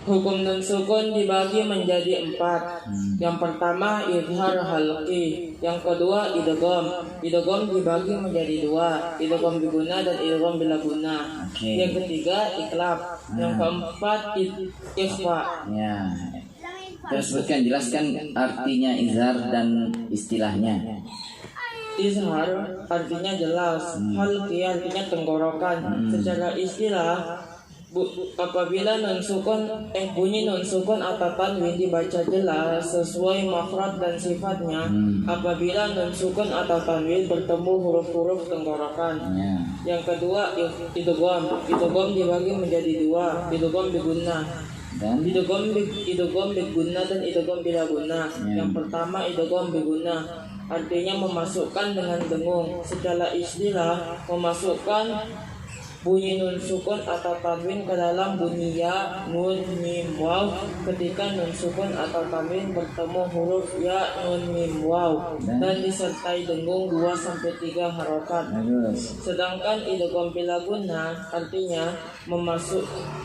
Hukum nun sukun dibagi menjadi 4. Yang pertama izhar halqi, yang kedua idgham. Idgham dibagi menjadi 2, idgham biguna dan idgham bila guna. Yang ketiga iklab, yang keempat ikhfa. Ya. Terus sebutkan, jelaskan artinya izhar dan istilahnya. Izhar artinya jelas, halqi artinya tenggorokan. Secara istilah apabila nun sukun bunyi nun sukun atau tanwin dibaca jelas sesuai makhraj dan sifatnya. Apabila nun sukun atau tanwin bertemu huruf-huruf tenggorokan. Yang kedua idgham. Idgham dibagi menjadi 2, idgham biguna dan idgham biguna dan idgham bila guna. Yang pertama idgham biguna artinya memasukkan dengan dengung. Secara istilah memasukkan bunyi nun sukun atau tanwin ke dalam bunyi ya, nun, mim, waw ketika nun sukun atau tanwin bertemu huruf ya, nun, mim, waw dan disertai dengung 2-3 harokat. Sedangkan idgham bila guna artinya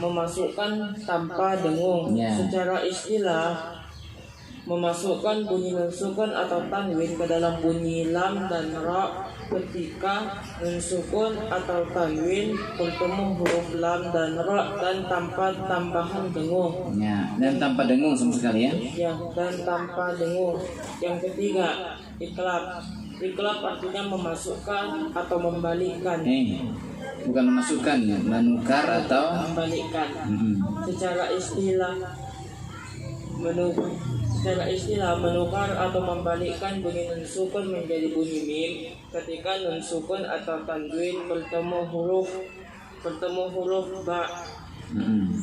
memasukkan tanpa dengung. Secara istilah memasukkan bunyi nun sukun atau tanwin ke dalam bunyi lam dan ra ketika nun sukun atau tanwin bertemu huruf lam dan ra dan tanpa tambahan dengung. Dan tanpa dengung sama sekali ya. Dan tanpa dengung. Yang ketiga iklab. Iklab artinya memasukkan atau membalikkan. Bukan memasukkan, menukar atau membalikkan. Secara istilah menukar atau membalikkan bunyi nun sukun menjadi bunyi mim ketika nun sukun atau tanwin bertemu huruf ba.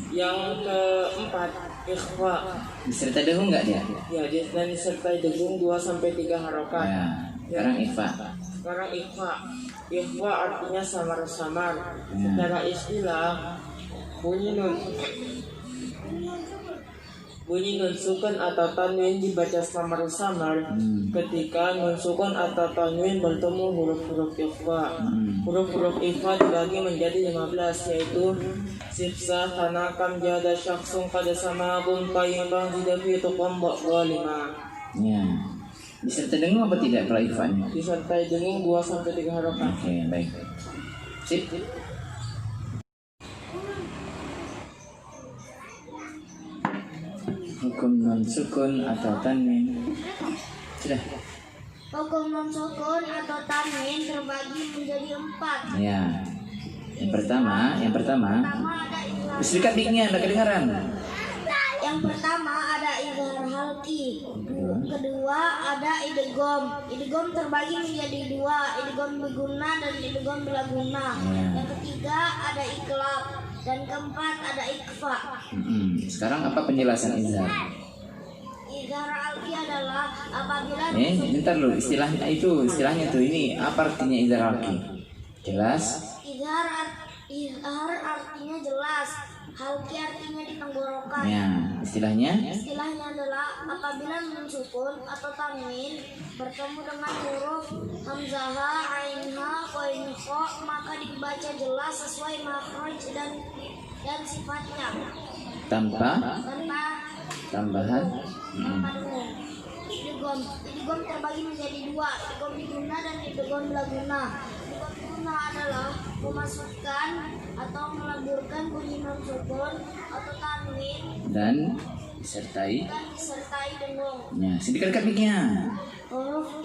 Yang keempat ikhfa. Disertai dengung nggak dia? Ya, dan disertai dengung 2-3 harokat. Sekarang ikhfa. Ikhfa artinya samar-samar. Secara istilah bunyi nun sukun atau tanwin dibaca samar-samar ketika nun sukun atau tanwin bertemu huruf-huruf ikhfa. Huruf-huruf ikhfa dibagi menjadi 15, yaitu sifsa, tanakam, jada, syaksung, kada samabun, tayyibah, zidafi, tuqam, ba'walima. Disertai dengung apa tidak kalau ikhfanya? Disertai dengung 2-3 harokat. Baik. Sip. Hukum non sukun atau tanwin. Sudah. Hukum non sukun atau tanwin terbagi menjadi 4. Yang pertama ada izhar. Dekat mic-nya, enggak kedengaran. Yang pertama ada izhar halqi. Kedua ada idgham. Idgham terbagi menjadi 2, idgham biguna dan idgham bila guna. Yang ketiga ada iklab. Dan keempat ada ikhfa. Sekarang apa penjelasan izhar? Izhar halqi adalah apabila bentar lu, istilahnya tuh ini apa artinya izhar halqi? Jelas? Izhar artinya jelas. Halqi artinya di tenggorokan. Istilahnya adalah apabila nun sukun atau tanwin bertemu dengan huruf hamzah, ainha, qain, kha maka dibaca jelas sesuai makhraj dan sifatnya tanpa tambahan. Idgham terbagi menjadi 2, idgham biguna dan idgham bila guna. Idgham biguna adalah memasukkan atau meleburkan bunyi nun sukun atau tanwin dan disertai dengung. Sedikit mic-nya. Huruf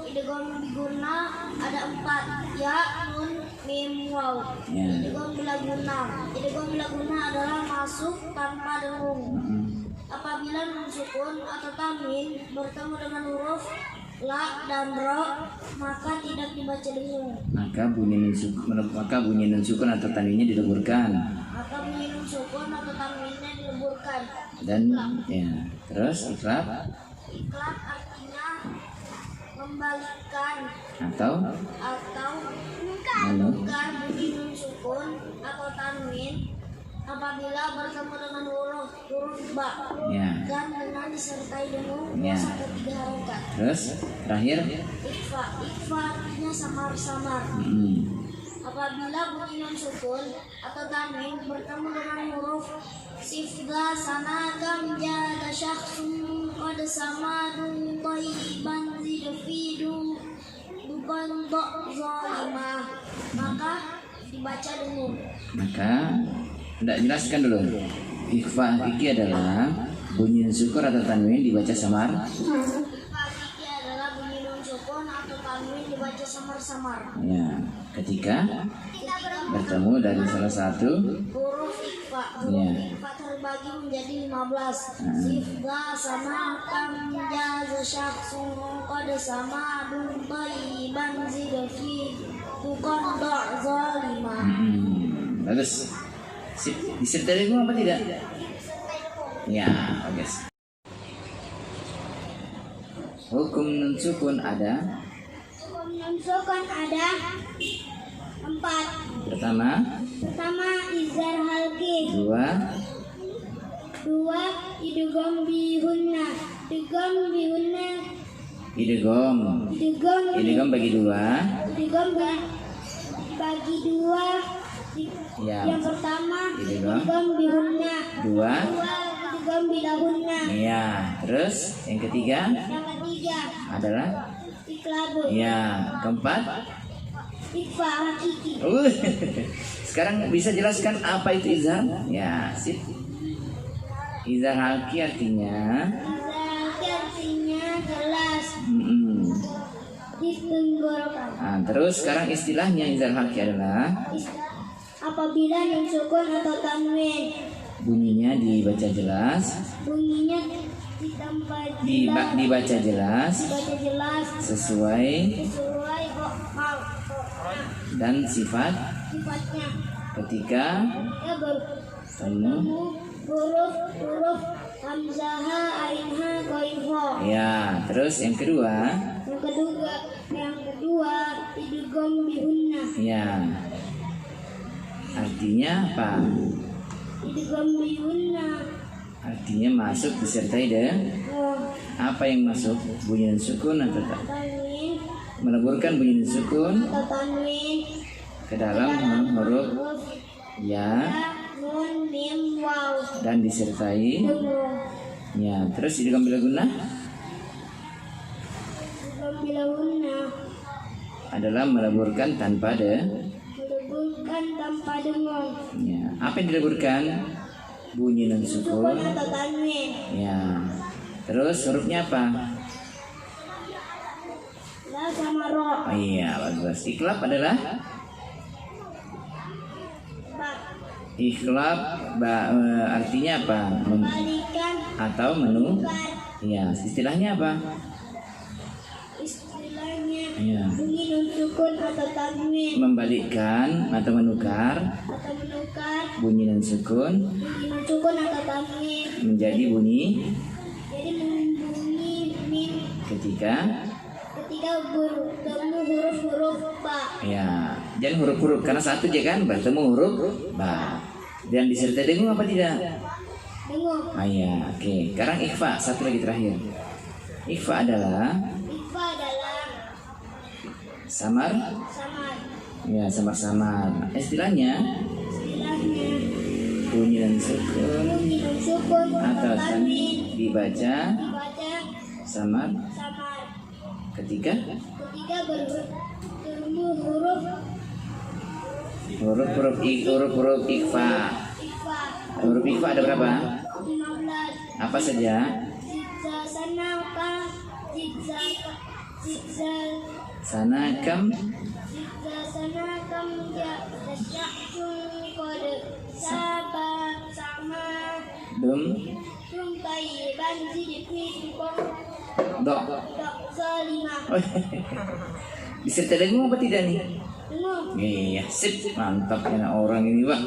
idgham biguna ada 4, ya, nun, mim, waw. Idgham bila guna adalah masuk tanpa dengung. Apabila nun sukun atau tanwin bertemu dengan huruf la dan ro maka tidak dibaca dengung. Maka bunyi nun sukun atau tanwinnya dileburkan. Dan terus iklab Artinya membalikkan atau menukar bunyi nun sukun atau tanwin apabila bertemu dengan huruf ba dan dengan disertai dengung 2-3 harokat. Terus terakhir Ikhfa artinya samar-samar. Apabila bunyi nun sukun atau tanwin bertemu dengan huruf Sifda sanakam jada syakhsun qad samadu tayyiban zidfidu bukan dok zalimah. Maka dibaca dulu. Maka tidak jelaskan dulu. Ikhfa hakiki adalah bunyi syukur atau tanwin dibaca samar. Hakiki adalah bunyi nun sukun atau tanwin dibaca samar-samar. Ya, ketika bertemu dari salah satu Huruf ikhfa, Ya. ikhfa terbagi menjadi 15. Sifda sanakam jaza syakhsun qad samadu tayyiban zidfidu bukan dok zalimah. Bagus. Sip, disertai apa tidak? Ya, bagus. Hukum nun sukun ada Hukum nun sukun ada 4. pertama, Izhar halki. dua, 2. Idgham bihunna. Idgham bihunna. idgham. Idgham bagi dua. Idgham bagi 2. Ya. Yang pertama Idgham. idgham bihunna. Dua. 2. Idgham bilahunna. Ya, terus yang ketiga Yang ketiga adalah iklabu. ya, keempat. Ikhfa hakiki. Sekarang bisa jelaskan apa itu izhar? Ya, sip. Izhar halki artinya Izhar artinya jelas di tenggorokan. Nah, terus sekarang istilahnya izhar halki adalah Apabila nun sukun atau tanwin bunyinya dibaca jelas, bunyinya ditambah jelas, dibaca jelas dibaca jelas sesuai sesuai dan sifat sifatnya. ketika Ya temu. huruf hamzah, ainha, qainha. Ya, terus yang kedua Yang kedua idgham bihunna. ya, artinya apa? Idgham bihunna. Artinya masuk disertai apa yang masuk? Bunyi sukun atau tak? Tanwin Meleburkan bunyi sukun atau tanwin ke dalam huruf huruf ya nun mim waw dan disertai dengung. ya. Terus idgham bila gunnah Idgham bilahunna adalah meleburkan tanpa meleburkan tanpa dengung. ya. Apa yang dileburkan? Bunyi non Sukun sukun atau tanwin. ya. Terus hurufnya apa? La sama ro. Oh iya, bagus. Iklab adalah Ba. iklab artinya apa? Balikan Atau menu? bukan. Ya, istilahnya apa? Istilahnya Ya. bunyi nun sukun atau tanwin Membalikkan atau menukar atau menukar bunyi non sukun bunyi nun sukun atau tanwin menjadi bunyi jadi membunyi mim ketika ketika bertemu huruf-huruf ba. ya. Jangan huruf-huruf karena satu aja kan bertemu huruf ba. Dan disertai dengung apa tidak? Dengung. Ah ya, oke. Sekarang ikhfa, satu lagi terakhir. Ikhfa adalah Ikhfa adalah samar, samar. ya samar-samar. Istilahnya Istilahnya bunyi dan sukun bunyi nun sukun atau atau tanwin dibaca dibaca samar samar ketika ketika bertemu huruf huruf ikhfa. ikhfa. Huruf ikhfa ada berapa? 15. Apa saja? Zigza sanaka zigza zigza Sanakam, zigza sanakam ya tasyakun kode saba sama dum, sumpai banzi dipri kong dok. dok zalimah. Disertai dengung apa tidak nih? Dengung. Iya, sip, mantap ya orang ini bang.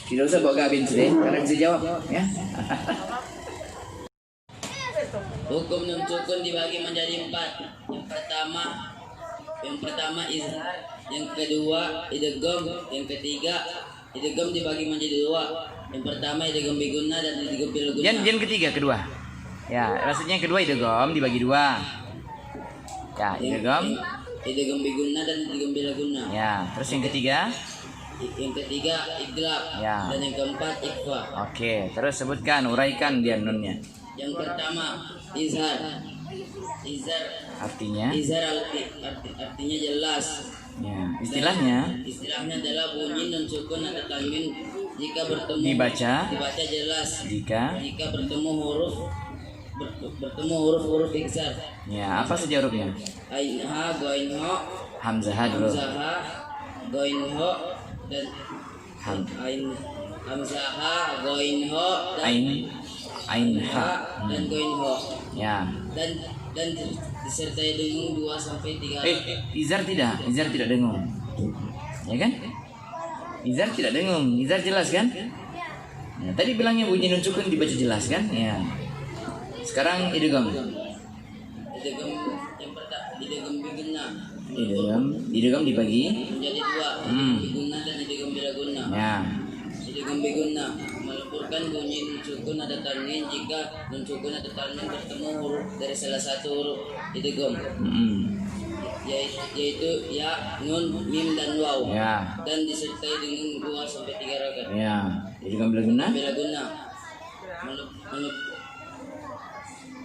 Tidak usah bawa Gabin sudah, karena bisa jawab ya. Hukum nun sukun dibagi menjadi 4. Yang pertama izhar, yang kedua idgham, yang ketiga idgham dibagi menjadi 2. Yang pertama idgham biguna dan idgham bil guna. Jen ketiga kedua. Ya, maksudnya yang kedua idgham dibagi 2. Ya, idgham. Idgham biguna dan idgham bil guna. Ya, terus yang ketiga yang ketiga iglab, Ya. dan yang keempat ikhfa. Oke, terus sebutkan, uraikan dia nunnya. Yang pertama izhar. Artinya? Artinya jelas. Ya, istilahnya Istilahnya adalah bunyi nun sukun atau tanwin jika bertemu Dibaca jelas. jika Bertemu huruf iksar. ya apa saja hurufnya? Ain ha, goin ho, Hamzah dulu. hamzah, goin ho, dan Ham, ain hamzah, goin ho, dan ain ha, ha. dan goin ho, Ya. dan disertai dengung 2 sampai 3 Izar tidak dengung. Ya kan? Izar tidak dengung, izar jelas kan? Ya, tadi bilangnya bunyi nun sukun dibaca jelas kan? Ya. Sekarang idgham. Idgham yang pertama idgham biguna Idgham dibagi. menjadi 2, Hmm. biguna dan idgham bila guna. Ya. Idgham biguna meleburkan bunyi nun sukun atau tanwin jika nun sukun atau tanwin bertemu huruf dari salah satu huruf idgham, yaitu ya, nun, mim, dan waw, Ya. dan disertai dengan 2 sampai 3 rakaat. Ya. Idgham bila guna. Bila guna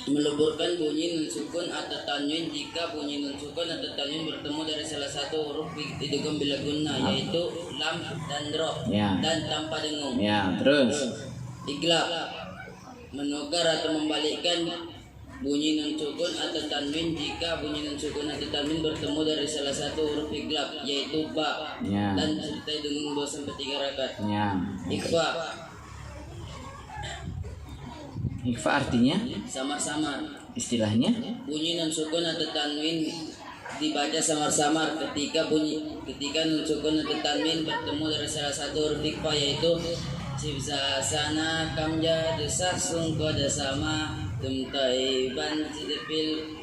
meleburkan bunyi nun sukun atau tanwin jika bunyi nun sukun atau tanwin bertemu dari salah satu huruf idgham bila guna, yaitu lam dan ro, Ya. dan tanpa dengung. Ya, terus. Iglab menukar atau membalikkan bunyi nun sukun atau tanwin jika bunyi nun sukun atau tanwin bertemu dari salah satu huruf iglab, yaitu ba, Ya. dan disertai dengan 2 sampai 3 rakaat. Ya. Ikhfa Ikhfa artinya samar-samar. istilahnya Bunyi nun sukun atau tanwin dibaca samar-samar ketika nun sukun atau tanwin bertemu dari salah satu huruf ikhfa, yaitu sibsa sana kamja desah sungko desama tumtaiban sidepil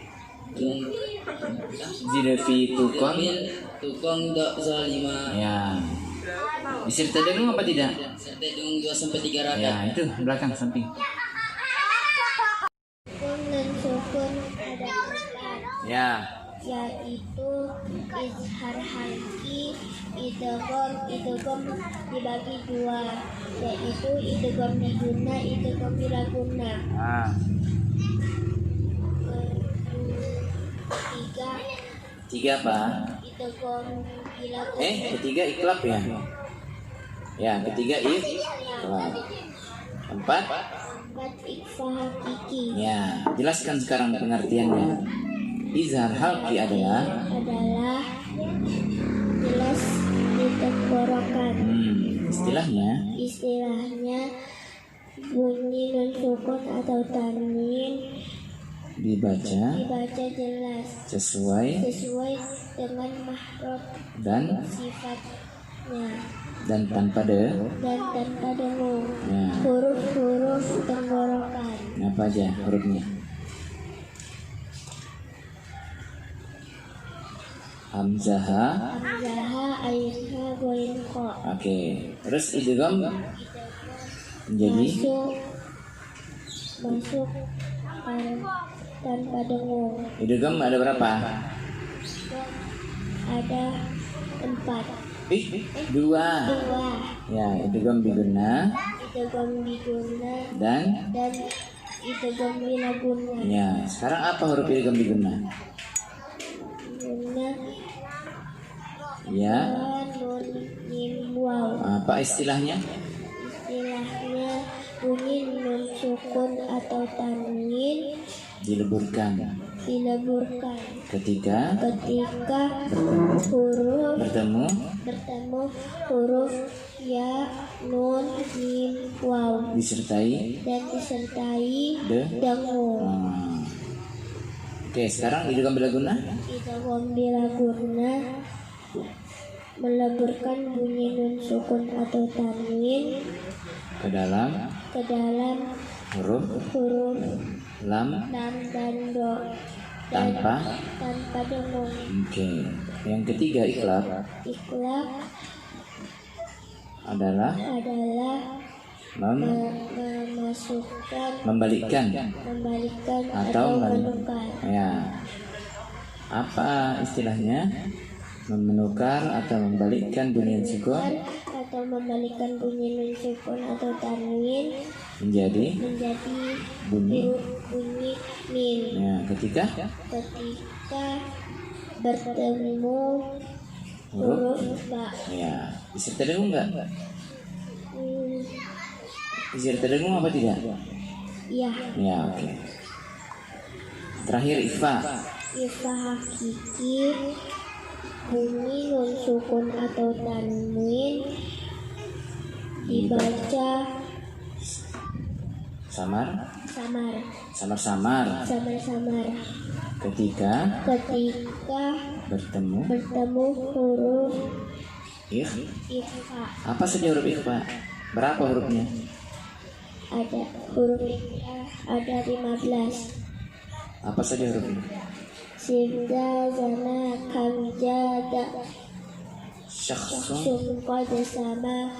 zidefi tukon. tukong dok zalima. Ya. Disertai dengung apa tidak? Serta dengan 2 sampai 3 rakaat. Ya, itu belakang samping. Dan sukun ada 4, Ya. yaitu izhar halki, idgham dibagi 2, yaitu idgham biguna, idgham bila guna. Ah. Tiga apa? Idgham bila guna. Ketiga iklab ya. Ya, ketiga iklab. 4. 4 ikhfa hakiki Ya, jelaskan sekarang pengertiannya. Izhar halqi adalah jelas di tenggorokan. Istilahnya bunyi nun sukun atau tanwin dibaca jelas sesuai dengan mahruf dan sifatnya tanpa dengung. Ya. Huruf-huruf tenggorokan. Apa aja hurufnya? Hamzah. Ainha, Goin, Ko. Oke. Terus idgham menjadi Masuk tanpa dengung. idgham ada berapa? Ada 4. 2. 2 Ya, idgham biguna idgham biguna dan idgham bila guna. ya. Sekarang apa huruf idgham biguna? Guna Ya. nun mim waw. Apa istilahnya? Istilahnya bunyi nun sukun atau tanwin Dileburkan ketika huruf bertemu huruf ya, nun, mim, waw, disertai dengung. Oke, sekarang idgham bila guna. Idgham bila guna meleburkan bunyi nun sukun atau tanwin ke dalam huruf lam dan do tanpa dengung. Oke. Yang ketiga iklab adalah membalikkan atau menukar. Ya. Apa istilahnya? menukar atau membalikkan bunyi nun sukun atau membalikkan bunyi nun sukun atau tanwin menjadi bunyi bunyi min ya, ketika bertemu huruf ba. ya, bisa terdengung nggak? Hmm, Bisa terdengung apa tidak? ya, Ya, oke. Terakhir ikhfa. ikhfa hakiki bunyi nun sukun atau tanwin dibaca samar samar ketika bertemu huruf ikhfa. ikhfa. Apa saja huruf ikhfa? Berapa hurufnya? Ada huruf ikhfa ada 15. Apa saja hurufnya? Sibda zana kamjada Syakhsun qad sama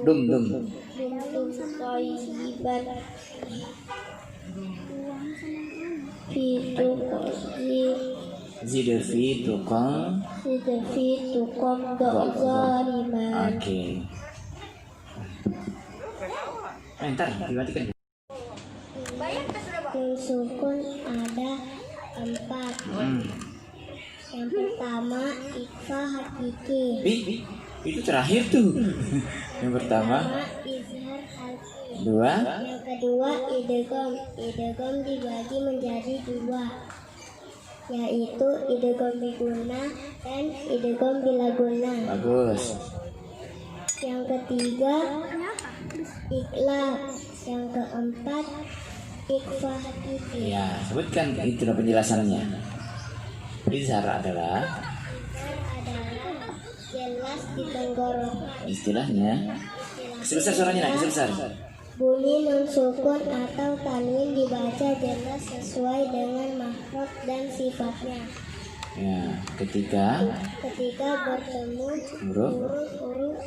dum Dumtum thayyiban Fitu qasdi zid fi tuqam. Fitu qam zaliman. Oke. Ntar dimatikan. Nun sukun ada 4. Yang pertama ikhfa hakiki. Itu terakhir tuh. Yang pertama, Izhar halki. 2. Yang kedua idgham. Idgham dibagi menjadi 2, yaitu idgham biguna dan idgham bilaguna. Bagus. Yang ketiga iqlab. Yang keempat ikhfa hakiki. Ya, sebutkan itu penjelasannya. Izhar adalah Jelas di tenggorokan. istilahnya. Sebesar suaranya, nak, sebesar. Bunyi nun sukun atau tanwin dibaca jelas sesuai dengan makhraj dan sifatnya. Ya, ketika Bertemu huruf huruf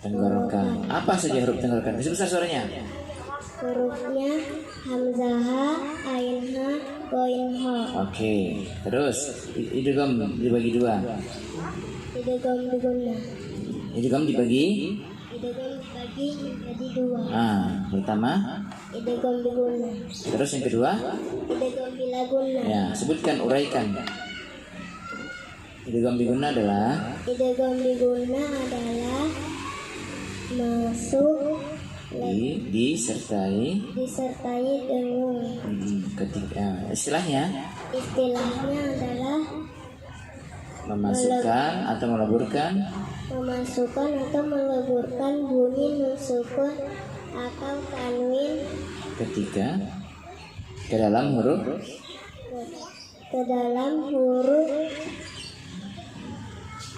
tenggorokan. Apa saja huruf tenggorokan? Sebesar suaranya. hurufnya hamzah, ain ha, ghain ha. Oke. Terus idgham dibagi 2. Idgham biguna. Idgham dibagi. Idgham dibagi menjadi 2. Nah, pertama. Idgham biguna. Terus yang kedua. Idgham bilaguna. Ya, sebutkan, uraikan. Idgham biguna adalah Idgham biguna adalah masuk disertai dengung. ketika istilahnya adalah memasukkan atau meleburkan bunyi nun sukun atau tanwin ketika ke dalam huruf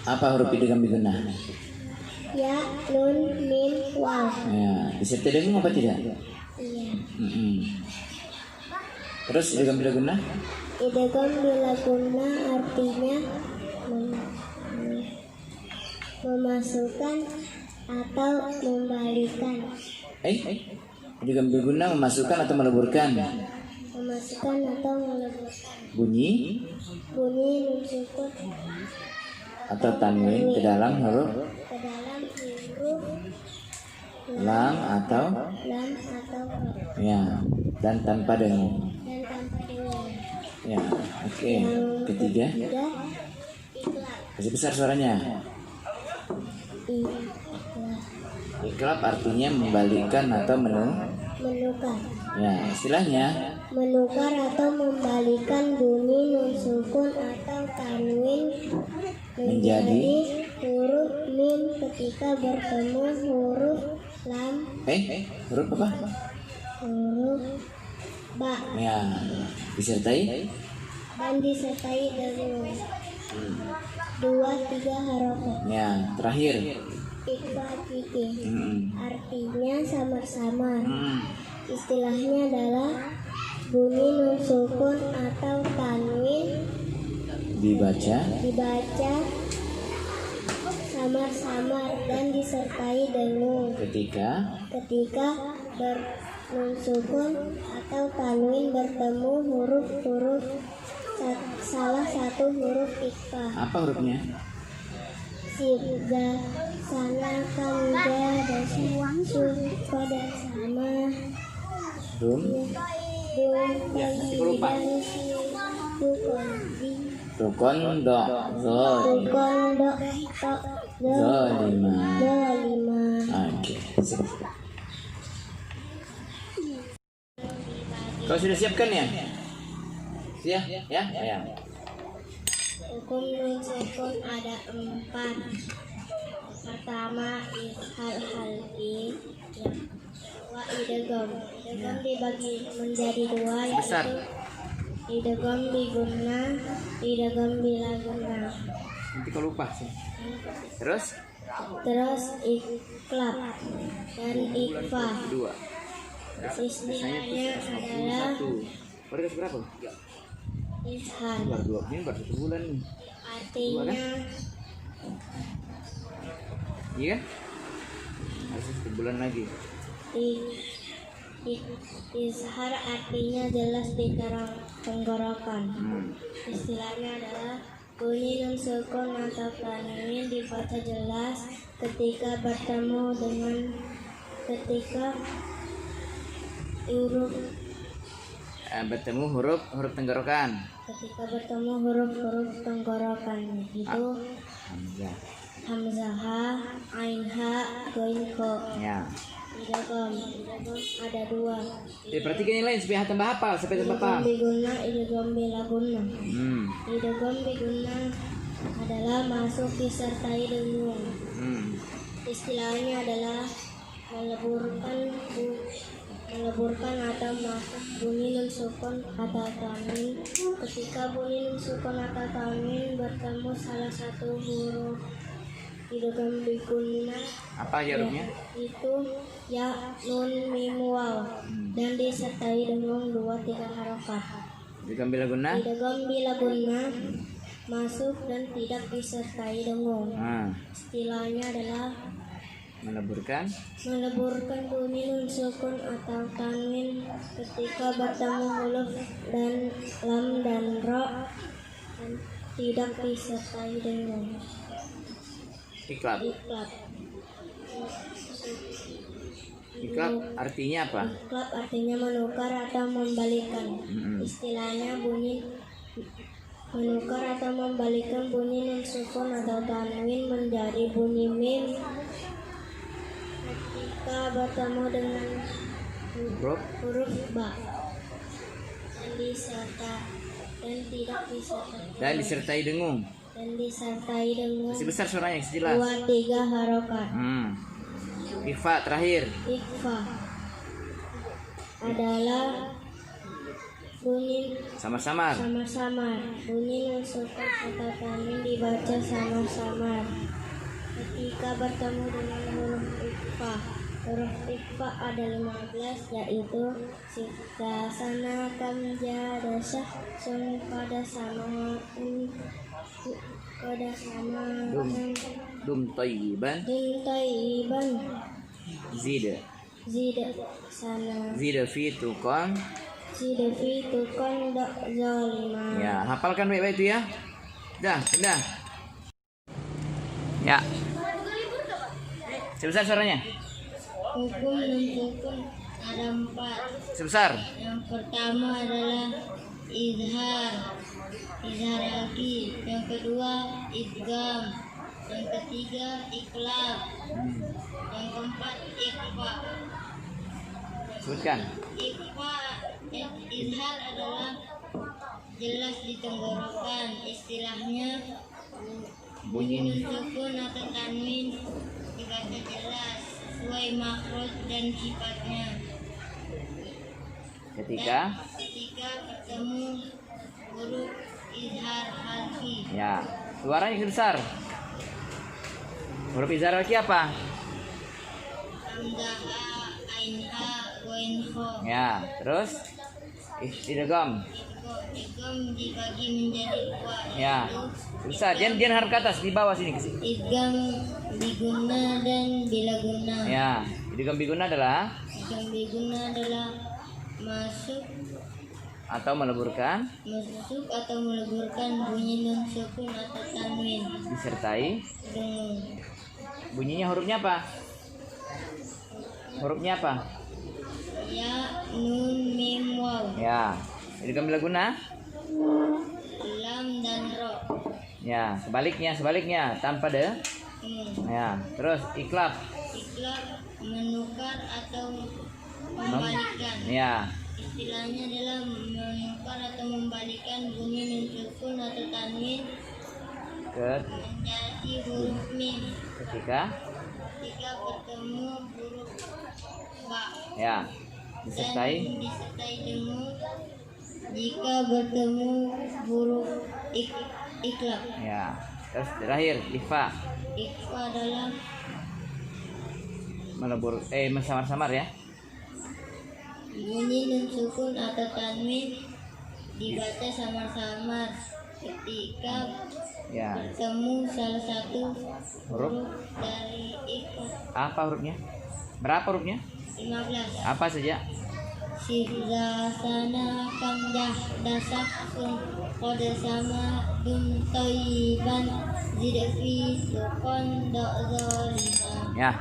apa huruf idgham biguna? ya, nun, mim, waw. Ya, disertai dengung apa tidak? Iya. Terus idgham biguna? Idgham bilaguna artinya memasukkan atau membalikan. Idgham biguna memasukkan atau meleburkan bunyi nun sukun atau tanwin ke dalam huruf lam atau ya, dan tanpa dengung. Ya, oke. Ketiga, kasih besar suaranya. Iklab artinya membalikkan atau menukar. Ya, istilahnya Menukar atau membalikan bunyi nun sukun atau tanwin menjadi huruf mim ketika bertemu huruf lam, huruf apa? huruf ba, Ya, disertai dan disertai dengung. 2-3 harokat. ya, terakhir. Ikhfa hakiki Hmm. artinya samar-samar. Istilahnya adalah bunyi nun sukun atau tanwin Dibaca samar-samar dan disertai dengung ketika nun sukun atau tanwin bertemu huruf salah satu huruf ikhfa. Apa hurufnya? Sirga, sana, kamja, dasuang, sur, pada sama. Dum. Ya, nanti aku lupa. Rukun do zo. Rukun do Zolima. lima. Oke. Kau sudah siapkan ya? Siap ya? Ya. Hukum nun sukun ada 4. Pertama izhar halki, yang kedua idgham. Idgham dibagi menjadi 2, Besar. yaitu idgham bigunna, idgham bila gunna. Nanti kau lupa sih. Terus? Terus iklab dan ikfa. 2. Istilahnya adalah Berkas berapa? izhar. Baru 2 ini baru 1 bulan nih. Artinya Iya? Harus 1 bulan lagi. izhar artinya jelas di tenggorokan. Hmm. Istilahnya adalah bunyi nun sukun atau tanwin dibaca jelas ketika bertemu dengan huruf Bertemu huruf tenggorokan. ketika bertemu huruf tenggorokan itu Hamzah. hamzah, ha, ain, ha, ghain, kho. Ya. Idgham ada 2. Perhatikan yang lain supaya tambah hafal, supaya tambah paham. Biguna, idgham bila gunna. Idgham biguna adalah masuk disertai dengung. Istilahnya adalah meleburkan atau masuk bunyi nun sukun atau tanwin. Ketika bunyi nun sukun atau tanwin bertemu salah satu huruf idgham biguna, Apa aja hurufnya? itu ya, nun, mim, waw, dan disertai dengung 2-3 harokat. Diambil guna. Idgham bila gunna masuk dan tidak disertai dengung. Istilahnya adalah Meleburkan. bunyi nun sukun atau tanwin ketika bertemu huruf dan lam dan ro dan tidak disertai dengung. Iklab. Iklab artinya apa? Iklab artinya menukar atau membalikan. Istilahnya bunyi menukar atau membalikan bunyi nun sukun atau tanwin menjadi bunyi mim ketika bertemu dengan huruf ba dan tidak disertai Dan disertai dengung. Masih besar suaranya, jelas. 2-3 harokat. Ikhfa terakhir. Ikhfa adalah bunyi Samar-samar. samar-samar. Bunyi nun sukun atau tanwin dibaca samar-samar ketika bertemu dengan huruf ikhfa. Huruf ikhfa ada 15, yaitu sita, sana, kamja, dasah, sun, pada sama, pada sama, Dum tayyiban. taiban, Zida. zida, sana, Zida fi tuqan. zida fi tukon dak zalima. Ya, hafalkan baik-baik itu ya. Dah. Ya. Sebesar suaranya. Hukum dan hukum ada 4. Sebesar. Yang pertama adalah izhar lagi. Yang kedua idgham. Yang ketiga iklab. Yang keempat ikhfa. Sebutkan. Izhar adalah jelas di tenggorokan. Istilahnya bunyi sukun atau tanwin dibaca jelas sesuai makhraj dan sifatnya. Ketika Bertemu huruf izhar halki. ya, suaranya besar. Huruf izhar lagi apa? Hamzah, ain, ha, ghain, kho. Ya, terus idgham. Idgham dibagi menjadi 2. Ya. Besar. Jangan harap ke atas, di bawah sini ke sini. Idgham biguna dan bila guna. Ya, idgham biguna adalah Idgham biguna adalah masuk atau meleburkan masuk atau meleburkan bunyi nun sukun atau tanwin disertai dengung. bunyinya hurufnya apa? Hurufnya apa? Ya, nun, mim, waw, Ya. Idgham bila guna? lam dan ro. Ya, sebaliknya tanpa de. Ya, terus iklab. Iklab menukar atau membalikkan. Ya. Istilahnya adalah menukar atau membalikkan bunyi nun sukun atau tanwin Ke menjadi huruf mim ketika jika bertemu huruf ba ya dan disertai disertai dengung jika bertemu huruf iklab. ya. Terus terakhir ikhfa Ikhfa adalah melebur samar-samar ya. bunyi nun sukun atau tanwin dibaca samar-samar ketika Ya. bertemu salah satu Huruf huruf dari ikhfa. apa hurufnya? Berapa hurufnya? 15. Apa saja? Sirza sana kamdah dasakun kode sama dum toiban zidfi sukon dok zolima. Ya.